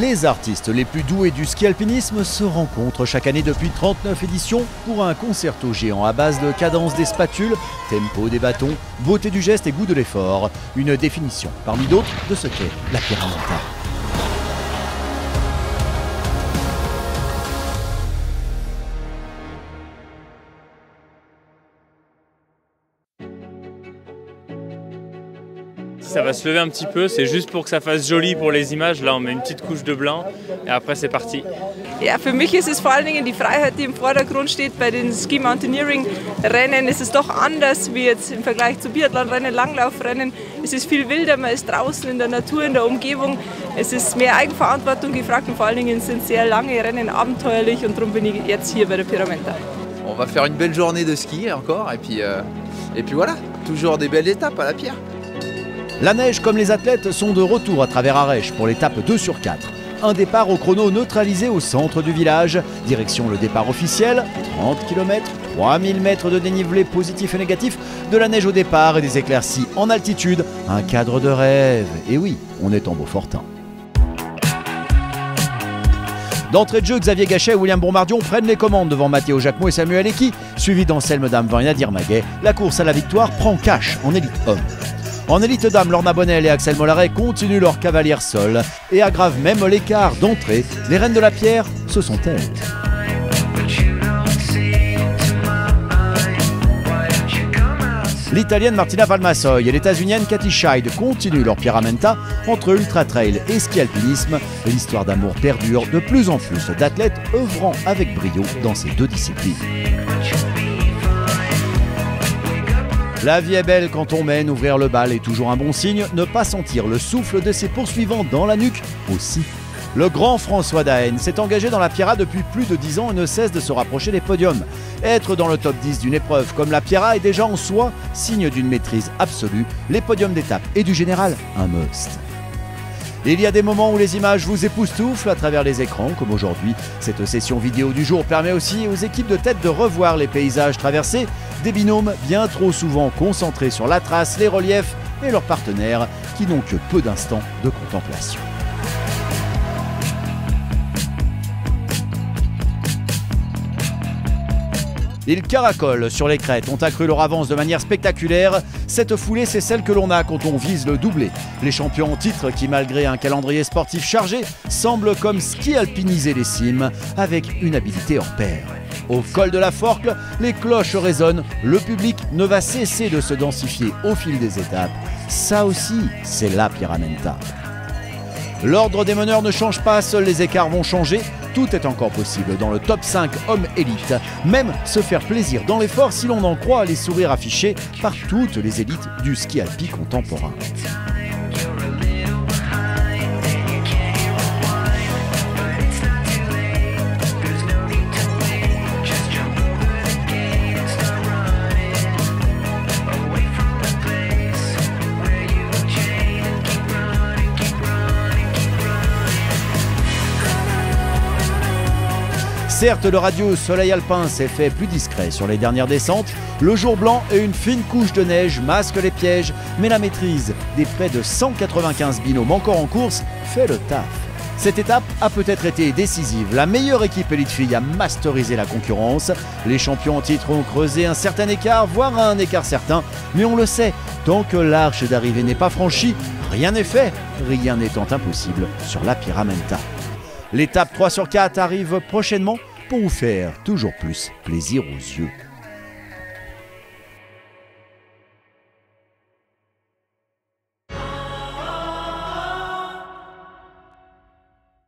Les artistes les plus doués du ski alpinisme se rencontrent chaque année depuis 39 éditions pour un concerto géant à base de cadence des spatules, tempo des bâtons, beauté du geste et goût de l'effort. Une définition parmi d'autres de ce qu'est la Pyramenta. Ça va se lever un petit peu, c'est juste pour que ça fasse joli pour les images. Là, on met une petite couche de blanc et après, c'est parti. Ja, für mich ist es vor allen Dingen die Freiheit, die im Vordergrund steht. Bei den Ski Mountaineering Rennen ist es doch anders wie jetzt im Vergleich zu Biathlonrennen, Langlaufrennen. Es ist viel wilder, man ist draußen in der Natur, in der Umgebung. Es ist mehr Eigenverantwortung gefragt und vor allen Dingen sind sehr lange Rennen abenteuerlich und darum bin ich jetzt hier bei der Pyramenta. On va faire une belle journée de ski encore et puis voilà, toujours des belles étapes à la pierre. La neige comme les athlètes sont de retour à travers Arèche pour l'étape 2 sur 4. Un départ au chrono neutralisé au centre du village. Direction le départ officiel, 30 km, 3000 mètres de dénivelé positif et négatif, de la neige au départ et des éclaircies en altitude. Un cadre de rêve. Et oui, on est en Beaufortin. D'entrée de jeu, Xavier Gachet et William Bourmardion prennent les commandes devant Matteo Jacquemot et Samuel Eki. Suivi d'Anselme Damevin et Nadir Maguet, la course à la victoire prend cash en élite homme. En élite dame, Lorna Bonnel et Axel Mollaret continuent leur cavalière sol et aggravent même l'écart d'entrée. Les reines de la pierre, ce sont elles. L'italienne Martina Valmasoy et l'états-unienne Katie Scheid continuent leur Pyramenta entre ultra trail et ski alpinisme. L'histoire d'amour perdure, de plus en plus d'athlètes œuvrant avec brio dans ces deux disciplines. La vie est belle quand on mène, ouvrir le bal est toujours un bon signe, ne pas sentir le souffle de ses poursuivants dans la nuque aussi. Le grand François Daen s'est engagé dans la Pierra depuis plus de 10 ans et ne cesse de se rapprocher des podiums. Être dans le top 10 d'une épreuve comme la Pierra est déjà en soi signe d'une maîtrise absolue. Les podiums d'étape et du général, un must. Il y a des moments où les images vous époustouflent à travers les écrans, comme aujourd'hui. Cette session vidéo du jour permet aussi aux équipes de tête de revoir les paysages traversés, des binômes bien trop souvent concentrés sur la trace, les reliefs et leurs partenaires qui n'ont que peu d'instants de contemplation. Ils caracolent sur les crêtes, ont accru leur avance de manière spectaculaire. Cette foulée, c'est celle que l'on a quand on vise le doublé. Les champions en titre qui, malgré un calendrier sportif chargé, semblent comme ski alpiniser les cimes avec une habileté hors pair. Au col de la Forcle, les cloches résonnent, le public ne va cesser de se densifier au fil des étapes. Ça aussi, c'est la Pyramenta. L'ordre des meneurs ne change pas, seuls les écarts vont changer. Tout est encore possible dans le top 5 hommes élite. Même se faire plaisir dans l'effort si l'on en croit les sourires affichés par toutes les élites du ski alpi contemporain. Certes, le radius soleil alpin s'est fait plus discret sur les dernières descentes. Le jour blanc et une fine couche de neige masquent les pièges, mais la maîtrise des près de 195 binômes encore en course fait le taf. Cette étape a peut-être été décisive. La meilleure équipe élite fille a masterisé la concurrence. Les champions en titre ont creusé un certain écart, voire un écart certain. Mais on le sait, tant que l'arche d'arrivée n'est pas franchie, rien n'est fait, rien n'étant impossible sur la Pyramenta. L'étape 3 sur 4 arrive prochainement pour vous faire toujours plus plaisir aux yeux.